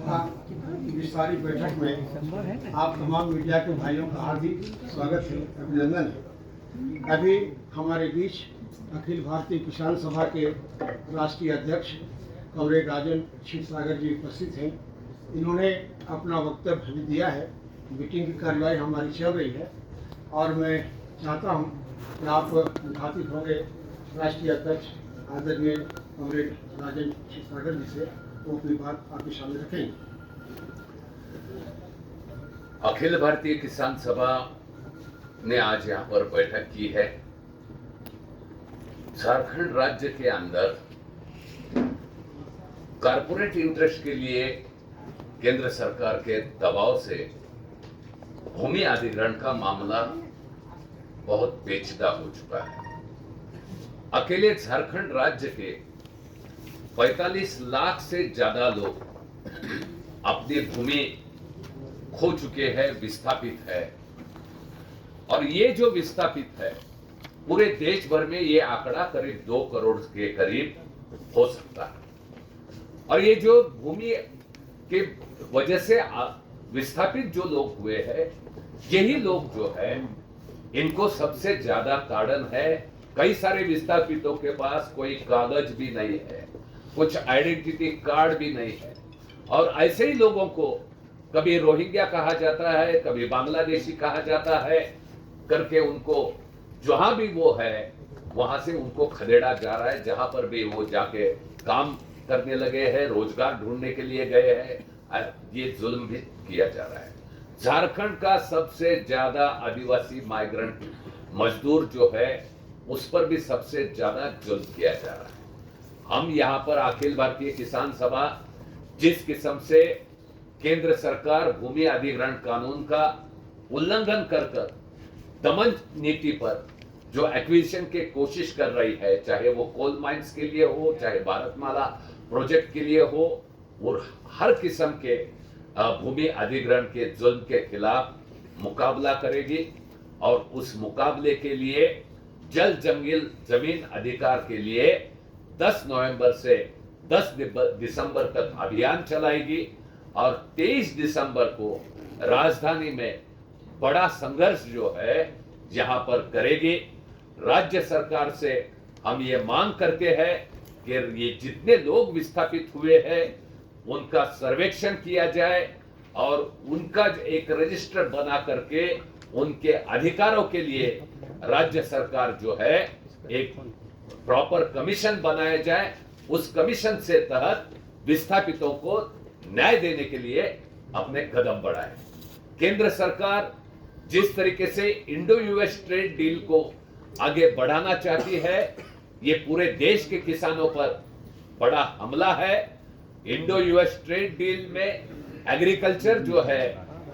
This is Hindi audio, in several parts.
विस्तारित बैठक में आप तमाम मीडिया के भाइयों का हार्दिक स्वागत है, अभिनंदन है। अभी हमारे बीच अखिल भारतीय किसान सभा के राष्ट्रीय अध्यक्ष कॉमरेड राजन क्षीरसागर जी उपस्थित हैं। इन्होंने अपना वक्तव्य भी दिया है। मीटिंग की कार्यवाही हमारी चल रही है और मैं चाहता हूं कि आप मुखातिब होंगे राष्ट्रीय अध्यक्ष आदरणीय कॉमरेड राजन क्षीरसागर जी से, वो अपनी बात आपके सामने रखेंगे। अखिल भारतीय किसान सभा ने आज यहाँ पर बैठक की है। झारखंड राज्य के अंदर कारपोरेट इंटरेस्ट के लिए केंद्र सरकार के दबाव से भूमि अधिग्रहण का मामला बहुत पेचीदा हो चुका है। अकेले झारखंड राज्य के 45 लाख से ज्यादा लोग अपनी भूमि खो चुके हैं, विस्थापित है। और ये जो विस्थापित है, पूरे देश भर में ये आंकड़ा करीब 2 करोड़ के करीब हो सकता है। और ये जो भूमि के वजह से विस्थापित जो लोग हुए हैं, यही लोग जो है, इनको सबसे ज्यादा कारण है। कई सारे विस्थापितों के पास कोई कागज भी नहीं है, कुछ आइडेंटिटी कार्ड भी नहीं है। और ऐसे ही लोगों को कभी रोहिंग्या कहा जाता है, कभी बांग्लादेशी कहा जाता है करके उनको जहां भी वो है वहां से उनको खदेड़ा जा रहा है। जहां पर भी वो जाके काम करने लगे हैं, रोजगार ढूंढने के लिए गए हैं, ये जुल्म भी किया जा रहा है। झारखंड का सबसे ज्यादा आदिवासी माइग्रेंट मजदूर जो है, उस पर भी सबसे ज्यादा जुल्म किया जा रहा है। हम यहाँ पर अखिल भारतीय किसान सभा जिस किस्म से केंद्र सरकार भूमि अधिग्रहण कानून का उल्लंघन कर दमन नीति पर जो एक्विजिशन की कोशिश कर रही है, चाहे वो कोल माइंस के लिए हो, चाहे भारतमाला प्रोजेक्ट के लिए हो, और हर किस्म के भूमि अधिग्रहण के जुल्म के खिलाफ मुकाबला करेगी। और उस मुकाबले के लिए जल जंगल जमीन अधिकार के लिए 10 नवंबर से 10 दिसंबर तक अभियान चलाएगी। और 23 दिसंबर को राजधानी में बड़ा संघर्ष जो है यहां पर करेगी। राज्य सरकार से हम ये मांग करते हैं कि ये जितने लोग विस्थापित हुए हैं उनका सर्वेक्षण किया जाए और उनका एक रजिस्टर बना करके उनके अधिकारों के लिए राज्य सरकार जो है एक प्रॉपर कमीशन बनाया जाए। उस कमीशन से तहत विस्थापितों को न्याय देने के लिए अपने कदम बढ़ाए। केंद्र सरकार जिस तरीके से इंडो यूएस ट्रेड डील को आगे बढ़ाना चाहती है, ये पूरे देश के किसानों पर बड़ा हमला है। इंडो यूएस ट्रेड डील में एग्रीकल्चर जो है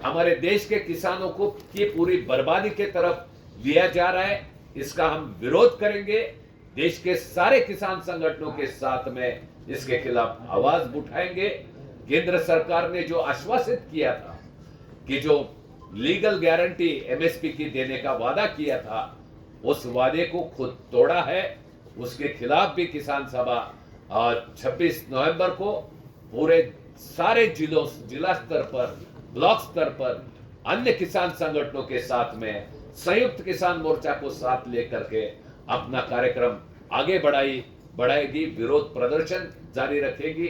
हमारे देश के किसानों को की पूरी बर्बादी के तरफ लिया जा रहा है। इसका हम विरोध करेंगे। देश के सारे किसान संगठनों के साथ में इसके खिलाफ आवाज उठाएंगे। केंद्र सरकार ने जो आश्वासित किया था कि जो लीगल गारंटी एमएसपी की देने का वादा किया था, उस वादे को खुद तोड़ा है। उसके खिलाफ भी किसान सभा 26 नवंबर को पूरे सारे जिला स्तर पर, ब्लॉक स्तर पर अन्य किसान संगठनों के साथ में संयुक्त किसान मोर्चा को साथ लेकर के अपना कार्यक्रम आगे बढ़ाएगी, विरोध प्रदर्शन जारी रखेगी।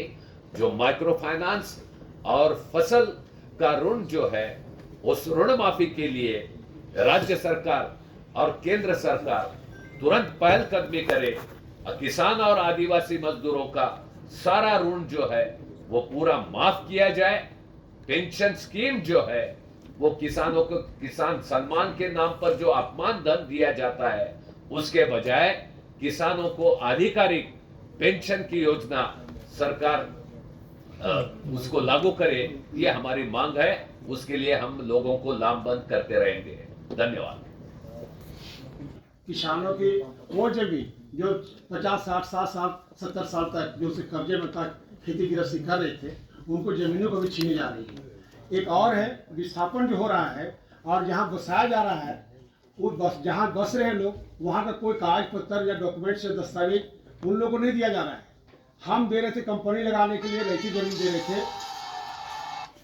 जो माइक्रो फाइनेंस और फसल का ऋण जो है, उस ऋण माफी के लिए राज्य सरकार और केंद्र सरकार तुरंत पहलकदमी करे। किसान और आदिवासी मजदूरों का सारा ऋण जो है वो पूरा माफ किया जाए। पेंशन स्कीम जो है वो किसानों को किसान सम्मान के नाम पर जो अपमान धन दिया जाता है, उसके बजाय किसानों को आधिकारिक पेंशन की योजना सरकार उसको लागू करे। ये हमारी मांग है। उसके लिए हम लोगों को लामबंद करते रहेंगे। धन्यवाद। किसानों की वो जमीन जो 50, 60, 60 साल, 70 साल तक जो उसे कब्जे में तक खेती गृहस्थी कर रहे थे, उनको जमीनों को भी छीनी जा रही है। एक और है विस्थापन जो हो रहा है और जहाँ बसाया जा रहा है, वो जहाँ बस रहे लोग, वहाँ का कोई कागज पत्तर या डॉक्यूमेंट से दस्तावेज उन लोगों को नहीं दिया जा रहा है। हम दे रहे थे कंपनी लगाने के लिए, रैती जमीन दे रहे थे,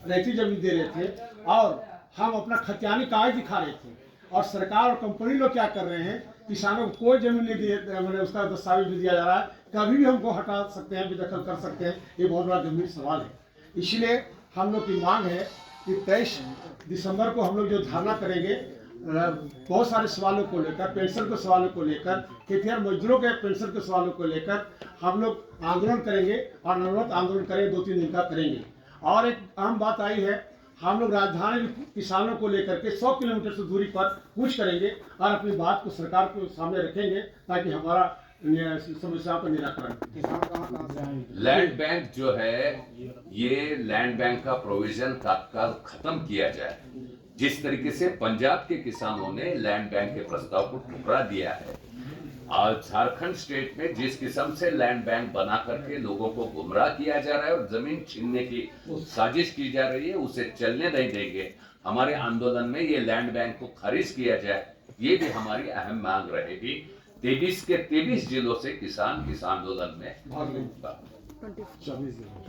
रैयती जमीन दे रहे थे और हम अपना खतियानी कागज दिखा रहे थे, और सरकार और कंपनी लोग क्या कर रहे हैं, किसानों को कोई जमीन नहीं दिए, मैंने उसका दस्तावेज भी दिया जा रहा है, कभी भी हमको हटा सकते हैं, बेदखल कर सकते हैं। ये बहुत बड़ा गंभीर सवाल है। इसलिए हम लोग की मांग है कि 23 दिसंबर को हम लोग जो धरना करेंगे, बहुत सारे सवालों को लेकर, पेंशन के सवालों को लेकर, खेतिहर मजदूरों के पेंशन के सवालों को लेकर हम लोग आंदोलन करेंगे, और अनवरत आंदोलन करेंगे, 2-3 दिन का करेंगे। और एक अहम बात आई है, हम लोग राजधानी किसानों को लेकर के 100 किलोमीटर से दूरी पर कूच करेंगे और अपनी बात को सरकार के सामने रखेंगे, ताकि हमारा समस्या का निराकरण। लैंड बैंक जो है, ये लैंड बैंक का प्रोविजन तत्काल खत्म किया जाए। जिस तरीके से पंजाब के किसानों ने लैंड बैंक के प्रस्ताव को ठुकरा दिया है, आज झारखंड स्टेट में जिस किस्म से लैंड बैंक बना करके लोगों को गुमराह किया जा रहा है और जमीन छीनने की साजिश की जा रही है, उसे चलने नहीं देंगे। हमारे आंदोलन में ये लैंड बैंक को खारिज किया जाए, ये भी हमारी अहम मांग रहेगी। 23 के 23 जिलों से किसान इस आंदोलन में भाग लेंगे।